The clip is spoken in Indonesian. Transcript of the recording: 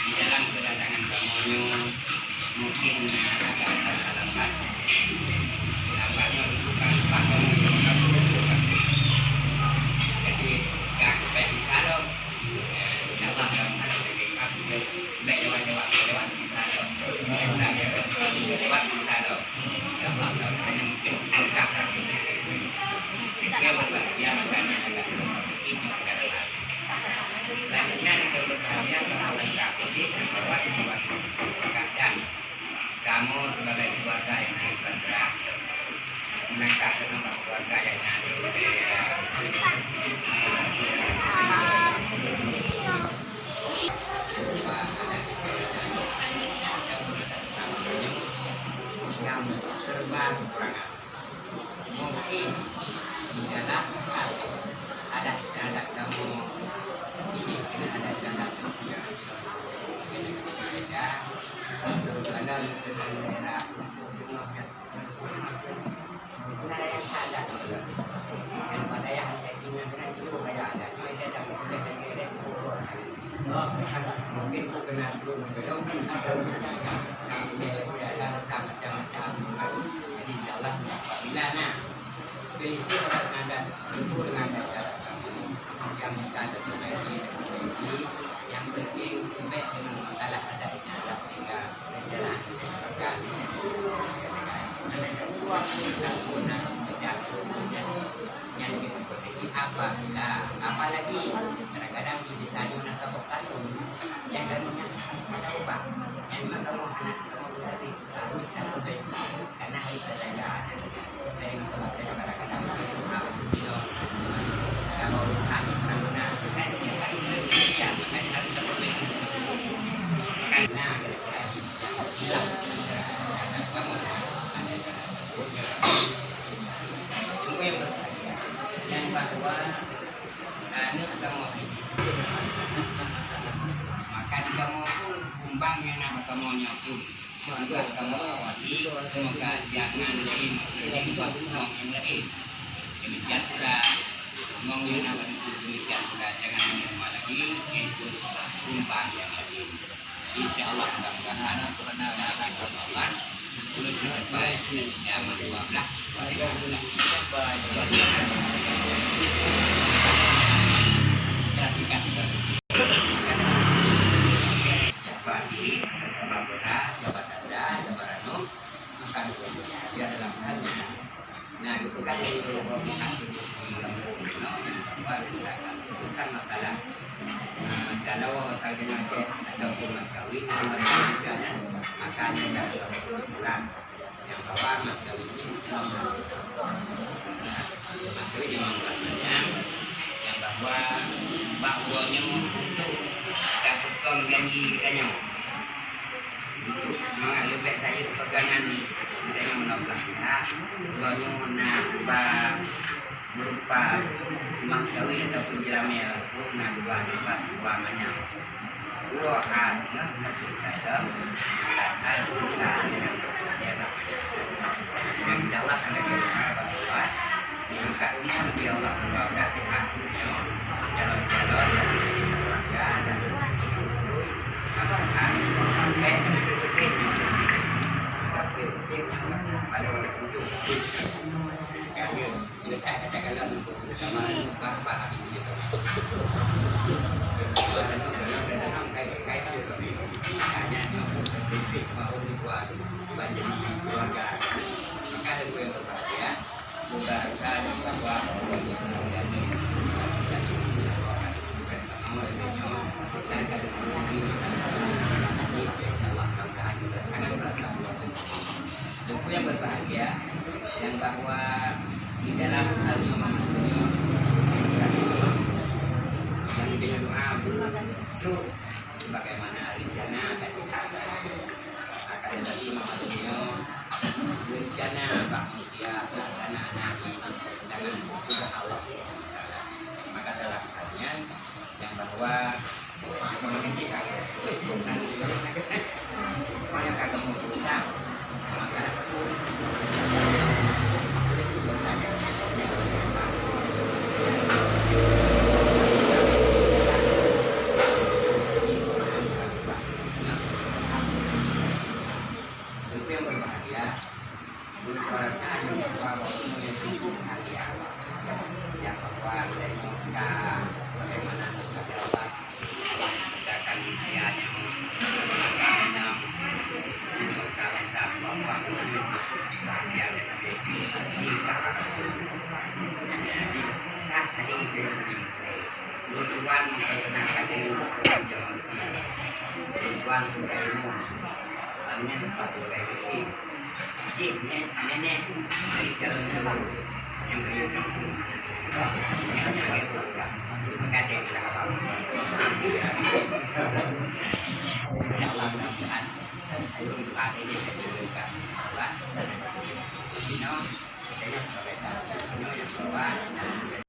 di dalam kedatangan kamu mungkin agak terasa lambatnya itu kan Pak kamu jadi gak bisa dong dalam baik lewat bisa dong lewat bisa dong dalam hanya mungkin bukan dia berbahagia makanya agak itu adalah selanjutnya yang berbahagia kamu lengkap jadi lewat keadaan kamu sebagai keluarga yang bergerak menangkap dengan keluarga yang yang serba kekurangan mungkin di dalam ada syahadat kamu ini ada syahadat ya terus dalam daerah ada yang sadar dan pada yang jadinya dengan itu kayak ada saya tak boleh gelek mungkin kena belum belum ada dia ada macam-macam jadi insyaallah apabila selisih orang ada itu dengan cara yang bisa terjadi yang penting baik dengan masalah ada di sana sehingga berjalan yang diperbaiki apabila apalagi kadang-kadang di desa di nasabah yang dalamnya ada ubah yang kamu anak kamu tadi harus kita perbaiki karena hari perayaan yang sebagai kadang-kadang harus tidak kalau kami benar-benar kan ya makanya harus kita perbaiki karena hilang yang bahwa kamu maka kamu pun kumbang yang nama kamunya pun semoga kamu awasi semoga jangan lain buat ngomong yang lain demikian pula ngomong yang nama itu demikian pula jangan menerima lagi itu kumbang yang lain insyaallah mudah-mudahan karena Allah lebih baik ya maklumlah perhatikan Jawa diri Jawa Tanda Jawa Rano maka dia dalam halnya nah itu kan itu bukan masalah kalau saya nanti atau mas kawin maka tidak bukan yang bawa mas kawin ini mas kawin yang bahwa bahwanya untuk dapat menjadi kanyang untuk lebih saya pegangan dengan menolak bahwanya nak berupa mas kawin ataupun jeramel itu nak dua banyak dua hal masih saya saya susah yang jelas ada bahwa maka umum dia Allah berkati hatinya jalan-jalan ya dan apa harus sampai tapi yang pada ujung kami tidak katakan sama bapak ini hanya spesifik mau dibuat menjadi keluarga maka ada yang berbahagia semoga saya bahwa buku yang berbahagia yang bahwa di dalam hal yang dengan doa terus bagaimana rencana akan dari maksudnya rencana bak mutia anak-anak dengan Tuan perkenalkan diri jangan Tuan sudah ilmu soalnya tempat sudah itu nenek dari jalan yang beliau yang itu maka dia bilang apa Allah mudah-mudahan belum ada ini saya berikan Allah kita yang sebagai satu yang bahwa